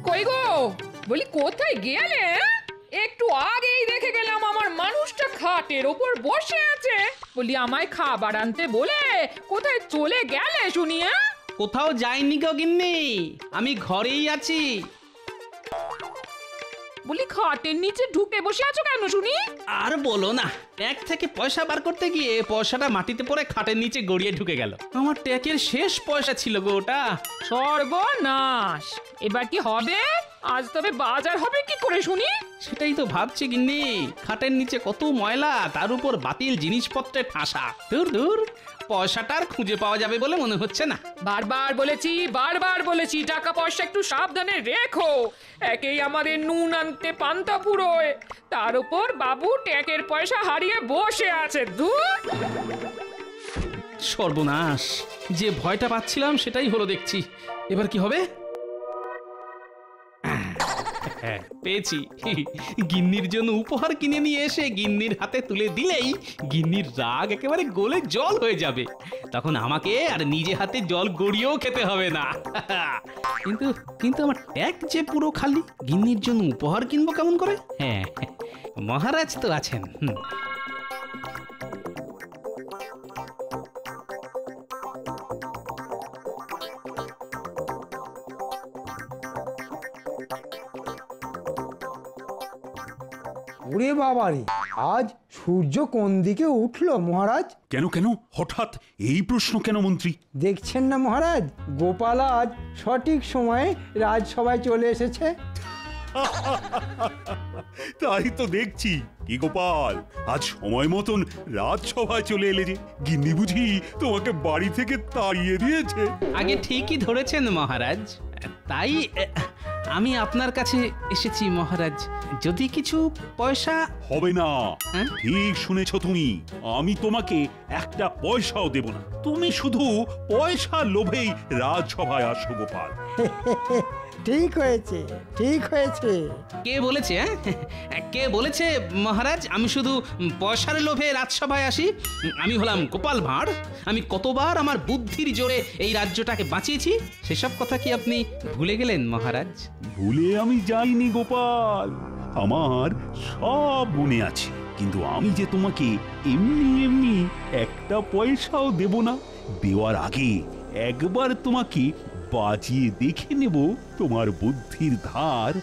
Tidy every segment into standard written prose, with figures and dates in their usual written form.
কই গো, বলি কোথায় গেলে? একটু আগেই দেখে গেলাম আমার মানুষটা খাটের ওপর বসে আছে। বলি আমায় খাবার আনতে বলে কোথায় চলে গেলে শুনি? কোথাও যাইনি গো গিন্নি, আমি ঘরেই আছি। বলি খাটের নিচে ঢুকে বসে আছো কেন শুনি? আর বলো না, ট্যাগ থেকে পয়সা বার করতে গিয়ে পয়সাটা মাটিতে পড়ে খাটের নিচে গড়িয়ে ঢুকে গেল। আমার ট্যাগের শেষ পয়সা ছিল গো ওটা। সর্বনাশ, এবার কি হবে? আজ তবে বাজার হবে কি করে শুনি? সেটাই তো ভাবছি গিন্নি, খাটের নিচে কত ময়লা, তার উপর বাতিল জিনিসপত্রে ঠাসা। দূর দূর, পয়সাটা আর খুঁজে পাওয়া যাবে বলে মনে হচ্ছে না। বারবার বলেছি টাকা পয়সা একটু সাবধানে রেখো। একেই আমাদের নুন আনতে পান্তা পুরোয়, তার উপর বাবু ট্যাকের পয়সা হারিয়ে বসে আছে। দূর! সর্বনাশ, যে ভয়টা পাচ্ছিলাম সেটাই হলো দেখছি। এবার কি হবে? পেয়েছি। গিন্নির জন্য উপহার কিনে নিয়ে এসে গিন্নির হাতে তুলে দিলেই গিন্নির রাগ একেবারে গলে জল হয়ে যাবে। তখন আমাকে আর নিজে হাতে জল গড়িয়েও খেতে হবে না। কিন্তু কিন্তু আমার ট্যাগ যে পুরো খালি, গিন্নির জন্য উপহার কিনবো কেমন করে? হ্যাঁ, মহারাজ তো আছেন। ওরে বাবারে, আজ সূর্য কোন দিকে উঠলো মহারাজ? কেন কেন হঠাৎ এই প্রশ্ন কেন মন্ত্রী? দেখছেন না মহারাজ, গোপাল আজ সঠিক সময়ে রাজসভায় চলে এসেছে। তাই তো দেখছি। কি গোপাল, আজ সময় মতন রাজসভায় চলে এলে যে? গিন্নি বুঝি তোমাকে বাড়ি থেকে তাড়িয়ে দিয়েছে? আগে ঠিকই ধরেছেন মহারাজ, তাই আমি আপনার কাছে এসেছি মহারাজ। যদি কিছু পয়সা হবে না। হ্যাঁ? ঠিক শুনেছ তুমি, আমি তোমাকে একটা পয়সাও দেব না। তুমি শুধু পয়সার লোভেই রাজসভায় আসো গোপাল। ঠিক হয়েছে, ঠিক হয়েছে। কে বলেছে? কে বলেছে মহারাজ আমি শুধু পয়সার লোভে রাজসভায় আসি? আমি হলাম গোপাল ভাঁড়। আমি কতবার আমার বুদ্ধির জোরে এই রাজ্যটাকে বাঁচিয়েছি, সেসব কথা কি আপনি ভুলে গেলেন মহারাজ? ভুলে আমি যাইনি গোপাল, আমার সব মনে আছে। কিন্তু আমি যে তোমাকে এমনি এমনি একটা পয়সাও দেব না। দেওয়ার আগে একবার তোমাকে বাজিয়ে দেখে নেব তোমার বুদ্ধির ধার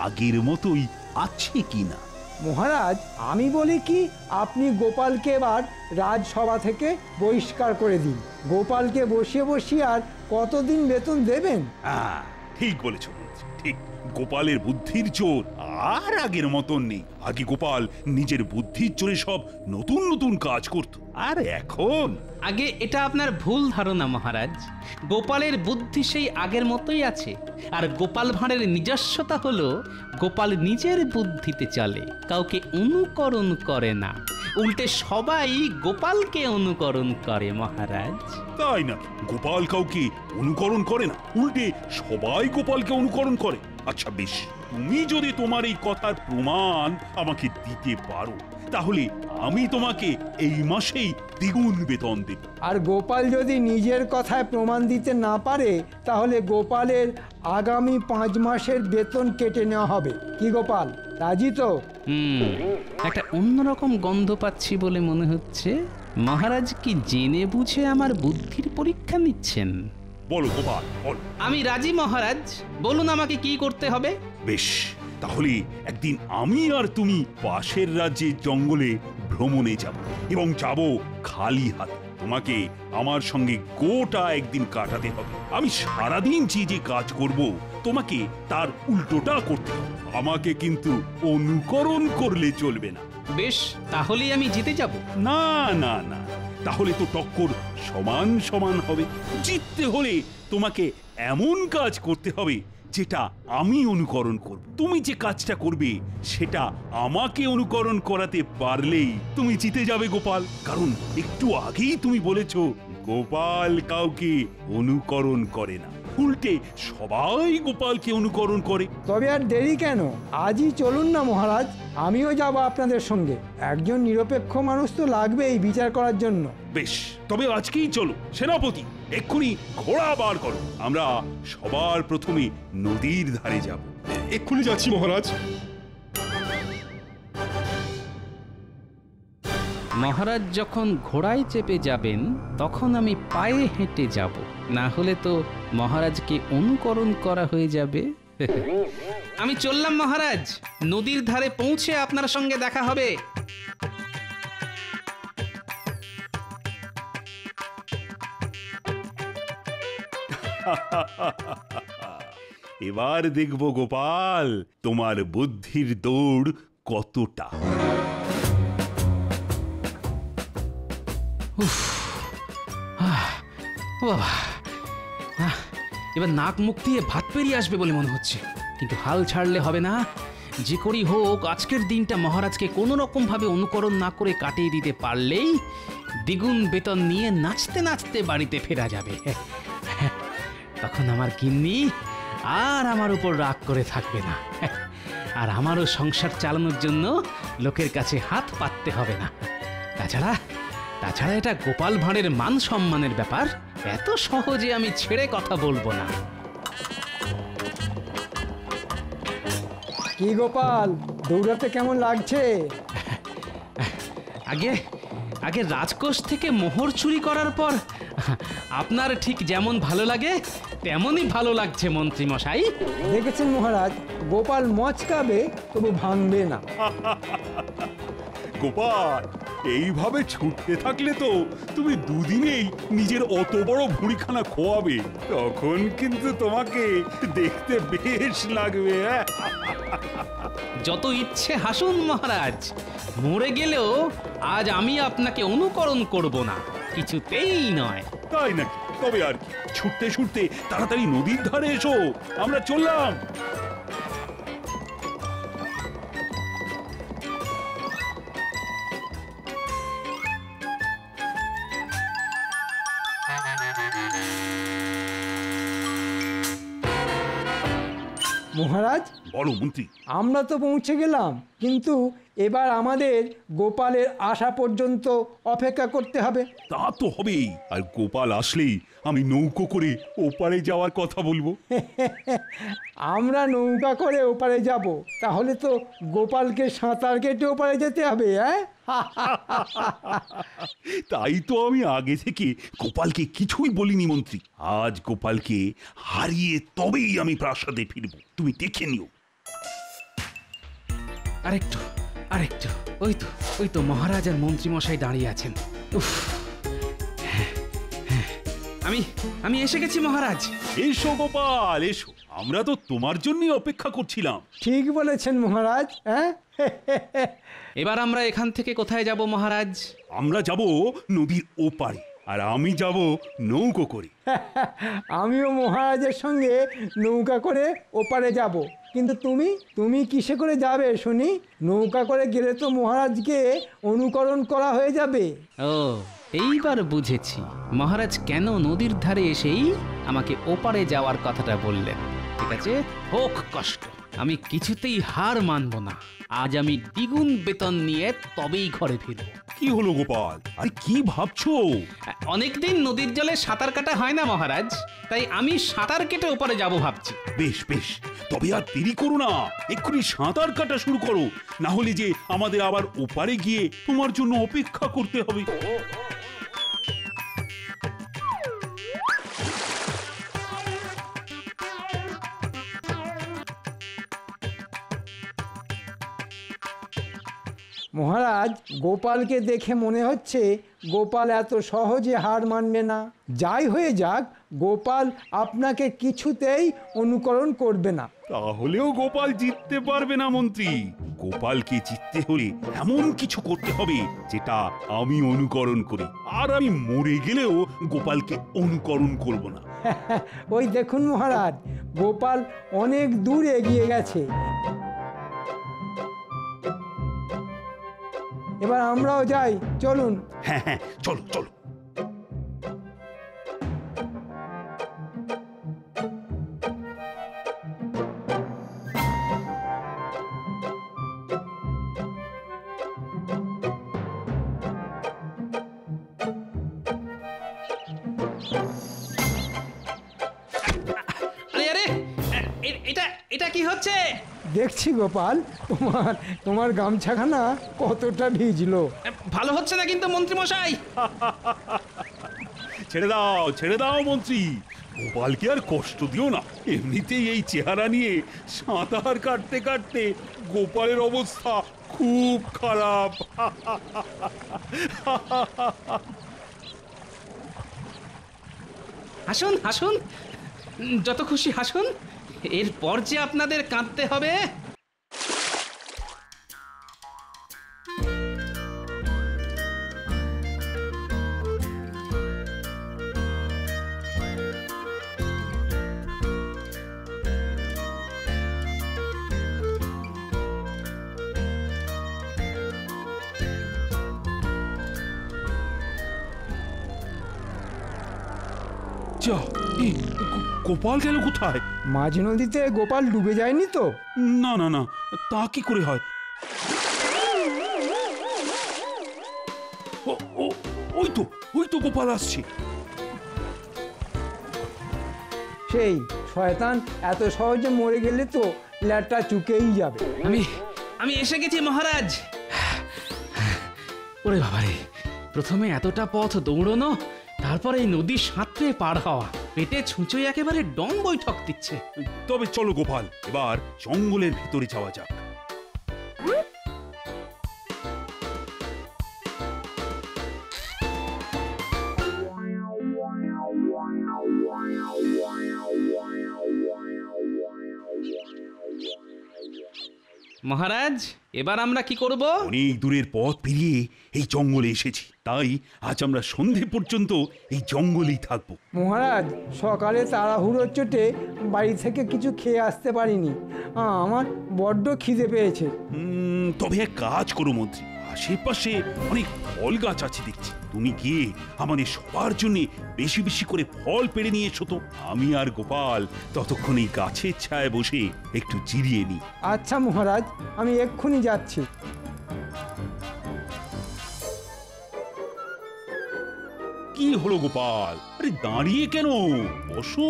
আগের মতোই আছে কিনা। মহারাজ, আমি বলি কি, আপনি গোপালকে এবার রাজসভা থেকে বহিষ্কার করে দিন। গোপালকে বসিয়ে বসিয়ে আর কতদিন বেতন দেবেন? হ্যাঁ, ঠিক বলেছ মন্ত্রী, ঠিক। গোপালের বুদ্ধির জোর আর আগের মতন নেই। আগে গোপাল নিজের বুদ্ধির জোরে সব নতুন নতুন কাজ করত, আর এখন? আগে এটা আপনার ভুল ধারণা মহারাজ। গোপালের বুদ্ধি সেই আগের মতোই আছে। আর গোপাল ভাঁড়ের নিজস্বতা হলো গোপাল নিজের বুদ্ধিতে চলে, কাউকে অনুকরণ করে না। উল্টে সবাই গোপালকে অনুকরণ করে মহারাজ। তাই না? গোপাল কাউকে অনুকরণ করে না, উল্টে সবাই গোপালকে অনুকরণ করে। আচ্ছা বেশ, তুমি যদি তোমার এই কথার প্রমাণ আমাকে দিতে পারো, তাহলে আমি তোমাকে এই মাসেই দ্বিগুণ বেতন দেব। আর গোপাল যদি নিজের কথায় প্রমাণ দিতে না পারে, তাহলে গোপালের আগামী 5 মাসের বেতন কেটে নেওয়া হবে। কি গোপাল, রাজি তো? একটা অন্যরকম গন্ধ পাচ্ছি বলে মনে হচ্ছে। মহারাজ কি জেনে বুঝে আমার বুদ্ধির পরীক্ষা নিচ্ছেন? বলো গোপাল, বলো। আমি রাজি মহারাজ, বলুন আমাকে কি করতে হবে। বেশ, তাহলে একদিন আমি আর তুমি পাশের রাজ্যের জঙ্গলে ভ্রমণে যাব, এবং যাব খালি হাতে। তোমাকে আমার সঙ্গে গোটা একদিন কাটাতে হবে। আমি সারাদিন যে যে কাজ করব, তোমাকে তার উল্টোটা করতে হবে। আমাকে কিন্তু অনুকরণ করলে চলবে না। বেশ, তাহলেই আমি জিতে যাব। না না না, তাহলে তো টক্কর সমান সমান হবে। জিততে হলে তোমাকে এমন কাজ করতে হবে যেটা আমি অনুকরণ করব। তুমি যে কাজটা করবে সেটা আমাকে অনুকরণ করাতে পারলেই তুমি জিতে যাবে গোপাল। কারণ একটু আগেই তুমি বলেছ গোপাল কাউকে অনুকরণ করে না, উল্টে সবাই গোপালকে অনুকরণ করে। তবে আর দেরি কেন? আজই চলুন না মহারাজ, আমিও যাব আপনাদের সঙ্গে। একজন নিরপেক্ষ মানুষ তো লাগবেই বিচার করার জন্য। বেশ, তবে আজকেই চলো। সেনাপতি, এক্ষুনি ঘোড়া বার করো, আমরা সবার প্রথমে নদীর ধারে যাব। এক্ষুনি যাচ্ছি মহারাজ। মহারাজ যখন ঘোড়ায় চেপে যাবেন তখন আমি পায়ে হেঁটে যাব, না হলে তো মহারাজকে অনুকরণ করা হয়ে যাবে। আমি চললাম মহারাজ, নদীর ধারে পৌঁছে আপনার সঙ্গে দেখা হবে। এবার দেখব গোপাল তোমার বুদ্ধির দৌড় কতটা। বাবা, এবার নাক মুখ দিয়ে ভাত পেরিয়ে আসবে বলে মনে হচ্ছে, কিন্তু হাল ছাড়লে হবে না। যে করি হোক আজকের দিনটা মহারাজকে কোনো রকম ভাবে অনুকরণ না করে কাটিয়ে দিতে পারলেই দ্বিগুণ বেতন নিয়ে নাচতে নাচতে বাড়িতে ফেরা যাবে। তখন আমার গিন্নি আর আমার উপর রাগ করে থাকবে না, আর আমারও সংসার চালানোর জন্য লোকের কাছে হাত পাততে হবে না। তাছাড়া এটা গোপাল ভাঁড়ের মান সম্মানের ব্যাপার, এত সহজে আমি ছেড়ে কথা বলবো না। কি গোপাল, দৌড়াতে কেমন লাগছে? আগে রাজকোষ থেকে মোহর চুরি করার পর আপনার ঠিক যেমন ভালো লাগে তেমনই ভালো লাগছে মন্ত্রী মশাই। দেখেছেন মহারাজ, গোপাল মচকাবে তবু ভাঙবে না। গোপাল, এইভাবে ছুটতে থাকলে তো তুমি দুদিনেই নিজের অত বড় ভুঁড়িখানা খোয়াবে, তখন কিন্তু তোমাকে দেখতে বেশ লাগবে। যত ইচ্ছে হাসুন মহারাজ, মরে গেলেও আজ আমি আপনাকে অনুকরণ করব না, কিছুতেই নয়। তাই নাকি? তবে আর কি, ছুটতে ছুটতে তাড়াতাড়ি নদীর ধারে এসো, আমরা চললাম। মহারাজ, বলো মন্ত্রী। আমরা তো পৌঁছে গেলাম, কিন্তু এবার আমাদের গোপালের আসা পর্যন্ত অপেক্ষা করতে হবে। তা তো হবেই, আর গোপাল আসলেই আমি নৌকো করে ওপারে যাওয়ার কথা বলবো। আমরা নৌকা করে ওপারে যাব, তাহলে তো গোপালকে সাঁতার কেটে ওপারে যেতে হবে। তাই তো আমি আগে থেকে গোপালকে কিছুই বলিনি মন্ত্রী। আজ গোপালকে হারিয়ে তবেই আমি প্রাসাদে ফিরবো, তুমি দেখে নিও। আরেকটু, ওই তো মহারাজ আর মন্ত্রী মশাই দাঁড়িয়ে আছেন। উফ, আমি এসে গেছি মহারাজ। এসো গোপাল এসো, আমরা তো তোমার জন্যই অপেক্ষা করছিলাম। ঠিক বলেছেন মহারাজ। এবার আমরা এখান থেকে কোথায় যাব মহারাজ? আমরা যাব নদীর ওপারে, আর আমি যাব নৌকো করে। আমিও মহারাজের সঙ্গে নৌকা করে ওপারে যাব, কিন্তু তুমি কিসে করে যাবে শুনি? নৌকা করে গেলে তো মহারাজকে অনুকরণ করা হয়ে যাবে। ও, এইবার বুঝেছি মহারাজ কেন নদীর ধারে এসেই আমাকে ওপারে যাওয়ার কথাটা বললেন। ঠিক আছে, হোক কষ্ট, আমি কিছুতেই হার মানব না। আজ আমি দ্বিগুণ বেতন নিয়ে তবেই ঘরে ফিরব। কি হলো গোপাল, আর কি ভাবছো? অনেকদিন নদীর জলে সাঁতার কাটা হয় না মহারাজ, তাই আমি সাঁতার কেটে ওপারে যাব ভাবছি। বেশ বেশ, তবে আর দেরি করো না, এক্ষুনি সাঁতার কাটা শুরু করো, না হলে যে আমাদের আবার ওপারে গিয়ে তোমার জন্য অপেক্ষা করতে হবে। মহারাজ, গোপালকে দেখে মনে হচ্ছে গোপাল এত সহজে হার মানবে না। যাই হয়ে যাক, গোপাল আপনাকে কিছুতেই অনুকরণ করবে না। তাহলেও গোপাল জিততে পারবে না মন্ত্রী। গোপালকে জিততে হলে এমন কিছু করতে হবে যেটা আমি অনুকরণ করি, আর আমি মরে গেলেও গোপালকে অনুকরণ করব না। ওই দেখুন মহারাজ, গোপাল অনেক দূর এগিয়ে গেছে। এবার আমরাও যাই, চলুন। হ্যাঁ হ্যাঁ, চলো চলো। এটা এটা কি হচ্ছে? দেখছি গোপাল, তোমার তোমার গামছাখানা কতটা ভিজলো। ভালো হচ্ছে না কিন্তু মন্ত্রী মশাই। ছেড়ে দাও মন্ত্রী, গোপালকে আর কষ্ট দিও না। এমনিতেই এই চেহারা নিয়ে সাঁতার কাটতে কাটতে গোপালের অবস্থা খুব খারাপ। হাসুন হাসুন, যত খুশি হাসুন, এরপর যে আপনাদের কাঁদতে হবে। যা, এই গোপাল গেল কোথায়? মাঝ নদীতে গোপাল ডুবে যায়নি তো? না না না, তা কি করে হয়? ও, ও, ওই তো গোপাল আসছে। সেই শয়তান এত সহজে মরে গেলে তো ল্যাটটা চুকেই যাবে। আমি এসে গেছি মহারাজ। ওরে বাবারে, প্রথমে এতটা পথ দৌড়নো, তারপরে এই নদী সাঁতরে পার হওয়া, পেটে ছুঁচোয় একেবারে ডং বৈঠক দিচ্ছে। তবে চলো গোপাল, এবার জঙ্গলের ভিতরে যাওয়া যাক। মহারাজ, এবার আমরা কি করব? অনেক দূরের পথ পেরিয়ে এই জঙ্গলে এসেছি, তাই আজ আমরা সন্ধে পর্যন্ত এই জঙ্গলেই থাকবো। মহারাজ, সকালে তাড়াহুড়োর চোটে বাড়ি থেকে কিছু খেয়ে আসতে পারিনি। আমার বড্ড খিদে পেয়েছে। তবে এক কাজ করো মন্ত্রী, আশেপাশে অনেক ফল গাছ আছে দেখছি, তুমি গিয়ে আমাদের সবার জন্য বেশি বেশি করে ফল পেড়ে নিয়ে এসো তো। আমি আর গোপাল ততক্ষণ এই গাছের ছায়ায় বসে একটু জিরিয়ে নিই। আচ্ছা মহারাজ, আমি এক্ষুনি যাচ্ছি। কি হলো গোপাল, আরে দাঁড়িয়ে কেন, বসো।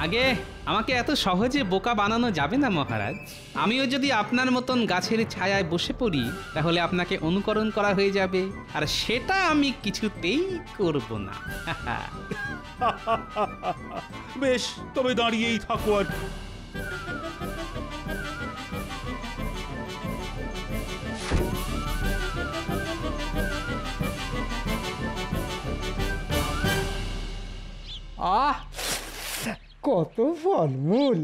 আগে আমাকে এত সহজে বোকা বানানো যাবে না মহারাজ। আমিও যদি আপনার মতন গাছের ছায়ায় বসে পড়ি, তাহলে আপনাকে অনুকরণ করা হয়ে যাবে, আর সেটা আমি কিছুতেই করব না। বেশ, তবে দাঁড়িয়েই থাকো আর কি। আহ, কত ফলমূল!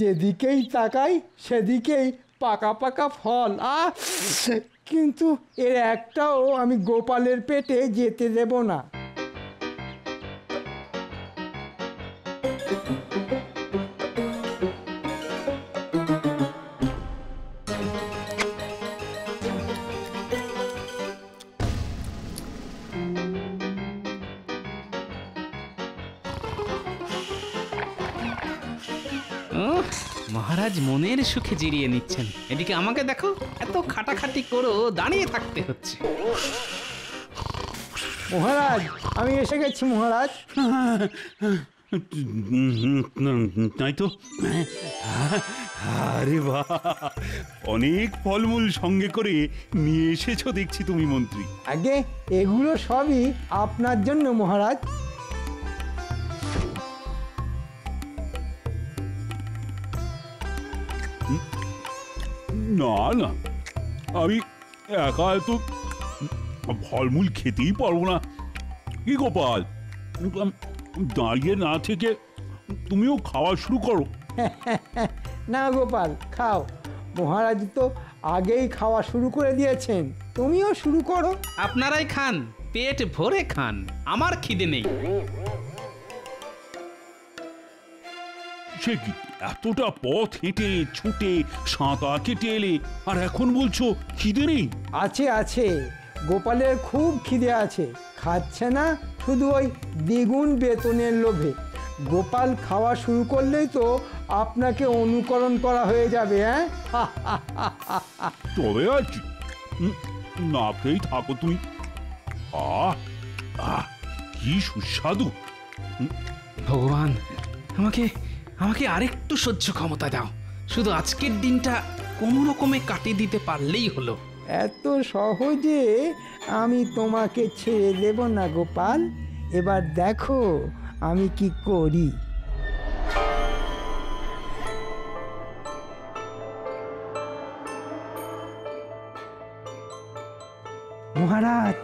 যেদিকেই তাকাই সেদিকেই পাকা পাকা ফল। কিন্তু এর একটাও আমি গোপালের পেটে যেতে দেব না। মহারাজ মনের সুখে জিরিয়ে নিচ্ছেন, এদিকে আমাকে দেখো, এত খাটাখাটি করো, দাঁড়িয়ে থাকতে হচ্ছে। মহারাজ, আমি এসে গেছি মহারাজ। তাই তো, আরে বাহ, অনেক ফলমূল সঙ্গে করে নিয়ে এসেছো দেখছি তুমি মন্ত্রী। আগে এগুলো সবই আপনার জন্য মহারাজ। না না, আমি একা তো ফলমূল খেতেই পারবো না। কি গোপাল, দাঁড়িয়ে না থেকে তুমিও খাওয়া শুরু করো। না গোপাল, খাও। মহারাজ তো আগেই খাওয়া শুরু করে দিয়েছেন, তুমিও শুরু করো। আপনারাই খান, পেট ভরে খান, আমার খিদে নেই। সে কি, এতটা পথ হেঁটে ছুটে সাঁতার কেটে এলে, আর এখন বলছো খিদে নেই? আছে আছে, গোপালের খুব খিদে আছে, খাচ্ছে না শুধু ওই দ্বিগুণ বেতনের লোভে। গোপাল খাওয়া শুরু করলেই তো আপনাকে অনুকরণ করা হয়ে যাবে। হ্যাঁ, তবে আছি, না খেয়েই থাকো তুমি। আহ আহ, কি সুস্বাদু! ভগবান, আমাকে আমাকে আরেকটু সহ্য ক্ষমতা দাও, শুধু আজকের দিনটা কোনো রকমে কাটিয়ে দিতে পারলেই হলো। এত সহজে আমি তোমাকে ছেড়ে দেব না গোপাল। এবার দেখো আমি কি করি। মহারাজ,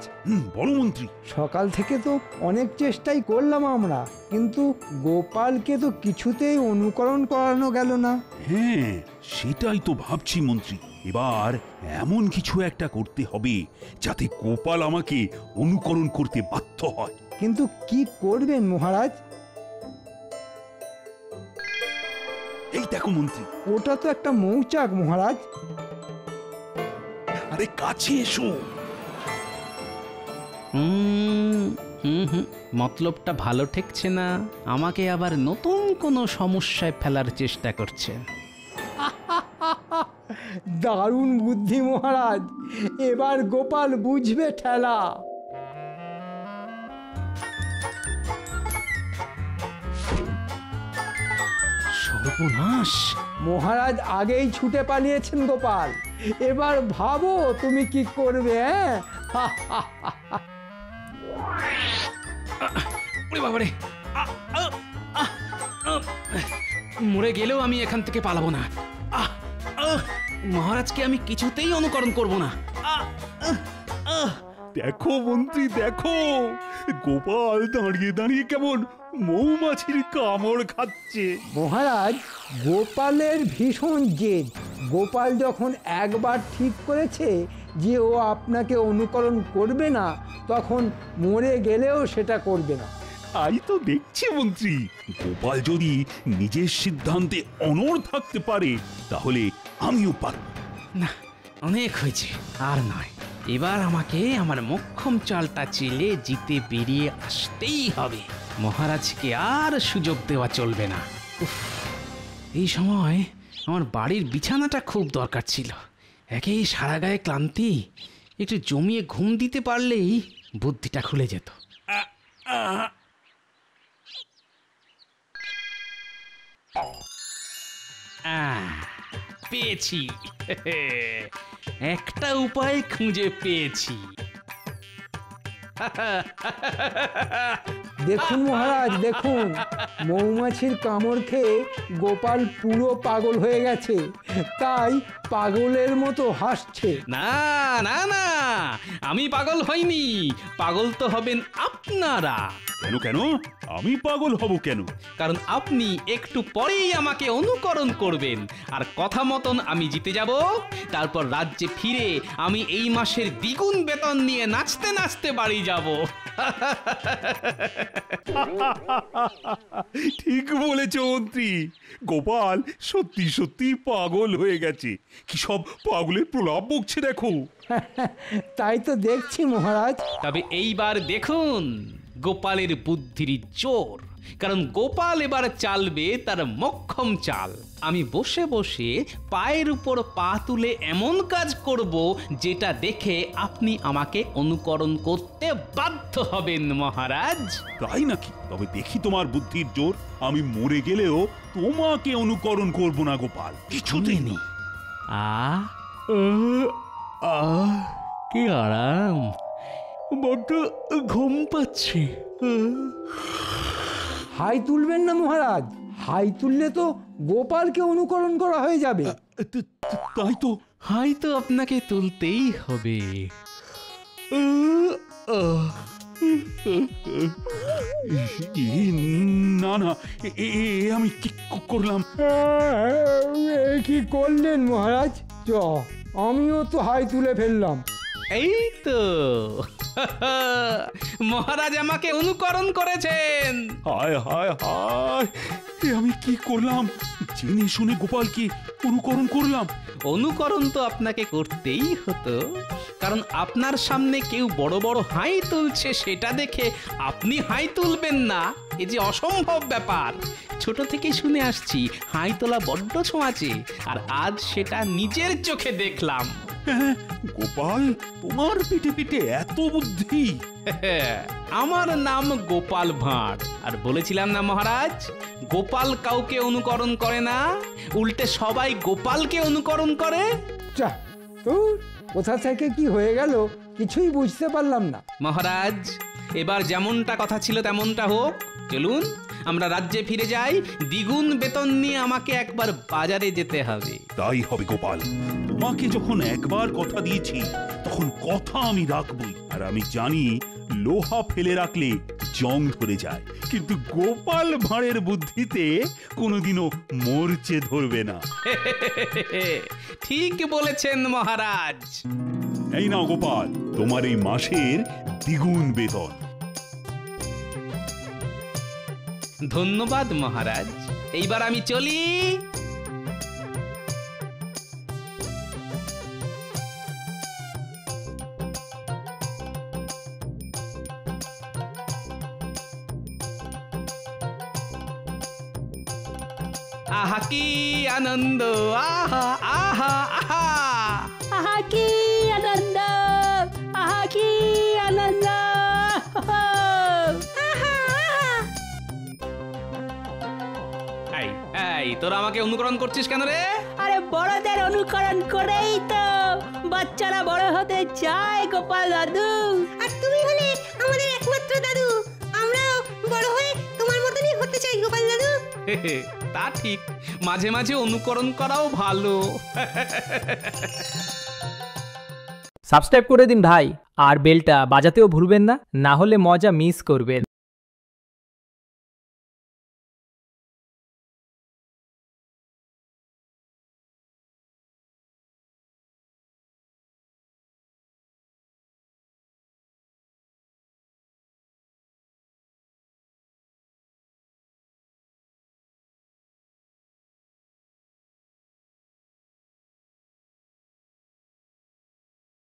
বলো মন্ত্রী। সকাল থেকে তো অনেক চেষ্টাই করলাম আমরা, কিন্তু গোপালকে তো কিছুতেই অনুকরণ করানো গেল না। হ্যাঁ, সেটাই তো ভাবছি মন্ত্রী। এবার এমন কিছু একটা করতে হবে যাতে গোপাল আমাকে অনুকরণ করতে বাধ্য হয়। কিন্তু কি করবেন মহারাজ? এই দেখো মন্ত্রী। ওটা তো একটা মৌচাক মহারাজ। আরে কাছে এসো। মতলবটা ভালো ঠেকছে না, আমাকে আবার নতুন কোনো সমস্যায় ফেলার চেষ্টা করছে। দারুণ বুদ্ধি মহারাজ, এবার গোপাল বুঝবে ঠেলা। সর্বনাশ! মহারাজ আগেই ছুটে পালিয়েছেন গোপাল, এবার ভাবো তুমি কি করবে। ওরে বাবারে, মরে গেলেও আমি এখান থেকে পালাবো না। মহারাজকে আমি কিছুতেই অনুকরণ করব না। দেখো মন্ত্রী, দেখো গোপাল দাঁড়িয়ে দাঁড়িয়ে কেমন মৌমাছির কামড় খাচ্ছে। মহারাজ, গোপালের ভীষণ জেদ। গোপাল যখন একবার ঠিক করেছে যে ও আপনাকে অনুকরণ করবে না, তখন মরে গেলেও সেটা করবে না। তাই তো দেখছি মন্ত্রী, গোপাল যদি নিজের সিদ্ধান্তে অনড় থাকতে পারে তাহলে আমিও পারব। না, অনেক হয়েছে, আর নয়। এবার আমাকে আমার মোক্ষম চালটা চেলে জিতে বেরিয়ে আসতেই হবে। মহারাজকে আর সুযোগ দেওয়া চলবে না। উফ, এই সময় আমার বাড়ির বিছানাটা খুব দরকার ছিল। একেই সারা গায়ে ক্লান্তি, একটু জমিয়ে ঘুম দিতে পারলেই বুদ্ধিটা খুলে যেত। পেয়েছি, একটা উপায় খুঁজে পেয়েছি। দেখুন মহারাজ, দেখুন মৌমাছির কামড় খেয়ে গোপাল পুরো পাগল হয়ে গেছে, তাই পাগলের মতো হাসছে। না না না, আমি পাগল হইনি, পাগল তো হবেন আপনারা। কেন কেন? আমি পাগল হব কেন? কারণ আপনি একটু পরেই আমাকে অনুকরণ করবেন, আর কথা মতন আমি জিতে যাব। তারপর রাজ্যে ফিরে আমি এই মাসের দ্বিগুণ বেতন নিয়ে নাচতে নাচতে বাড়ি যাব। ঠিক বলেছ মন্ত্রী, গোপাল সত্যি সত্যি পাগল হয়ে গেছে। কি সব পাগলের প্রলাপ বকছে দেখো। তাই তো দেখছি মহারাজ। তবে এইবার দেখুন গোপালের বুদ্ধির জোর, কারণ গোপাল এবার চালবে তার মোক্ষম চাল। আমি বসে বসে পায়ের উপর পা তুলে এমন কাজ করব যেটা দেখে আপনি আমাকে অনুকরণ করতে বাধ্য হবেন মহারাজ। তাই নাকি? তবে দেখি তোমার বুদ্ধির জোর। আমি মরে গেলেও তোমাকে অনুকরণ করব না গোপাল, কিছুতেই শুনেনি? কি আরাম, বড্ড ঘুম পাচ্ছে। হাই তুলবেন না মহারাজ, হাই তুললে তো গোপালকে অনুকরণ করা হয়ে যাবে। তাই তো। হয়তো আপনাকে তুলতেই হবে। না না, আমি কি করলাম? কি করলেন মহারাজ? আমিও তো হাই তুলে ফেললাম। এই তো মহারাজ আমাকে অনুকরণ করেছেন। হায় হায় হায়, আমি কি করলাম? জেনে শুনে গোপালকে অনুকরণ করলাম। অনুকরণ তো আপনাকে করতেই হতো, কারণ আপনার সামনে কেউ বড় বড় হাই তুলছে, সেটা দেখে আপনি হাই তুলবেন না, এ যে অসম্ভব ব্যাপার। ছোট থেকে শুনে আসছি হাই তোলা বড্ড ছোঁয়াচে, আর আজ সেটা নিজের চোখে দেখলাম। হ্যাঁ, গোপাল, তোমার পিঠে পিঠে এত বুদ্ধি! আমার নাম গোপাল ভাঁড়, আর বলেছিলাম না মহারাজ, গোপাল কাউকে অনুকরণ করে না, উল্টে সবাই গোপালকে অনুকরণ করে। যা তো, কোথা থেকে কি হয়ে গেল কিছুই বুঝতে পারলাম না। মহারাজ, এবার যেমনটা কথা ছিল তেমনটা হোক। চলুন আমরা রাজ্যে ফিরে যাই, দ্বিগুণ বেতন নিয়ে আমাকে একবার বাজারে যেতে হবে। তাই হবে গোপাল, তোমাকে যখন একবার কথা দিয়েছি তখন কথা আমি রাখবই। আর আমি জানি লোহা ফেলে রাখলে জং ধরে যায়, কিন্তু গোপাল ভাঁড়ের বুদ্ধিতে কোনোদিনও মরচে ধরবে না। ঠিক বলেছেন মহারাজ। এই নাও গোপাল, তোমার এই মাসের দ্বিগুণ বেতন। ধন্যবাদ মহারাজ, এইবার আমি চলি। আহা কি আনন্দ, আহা আহা আহা, আহা কি আনন্দ, আহা কি আনন্দ, এই এই তোরা আমাকে অনুকরণ করছিস কেন রে? আরে বড়দের অনুকরণ করেই তো বাচ্চারা বড় হতে চায় গোপাল দাদু। আর তুমি হলে আমাদের একমাত্র দাদু, আমরাও বড় হয়ে তোমার মতনই হতে চাই গোপাল দাদু। তা ঠিক, মাঝে মাঝে অনুকরণ করাও ভালো। সাবস্ক্রাইব করে দিন ভাই, আর বেলটা বাজাতেও ভুলবেন না, না হলে মজা মিস করবেন।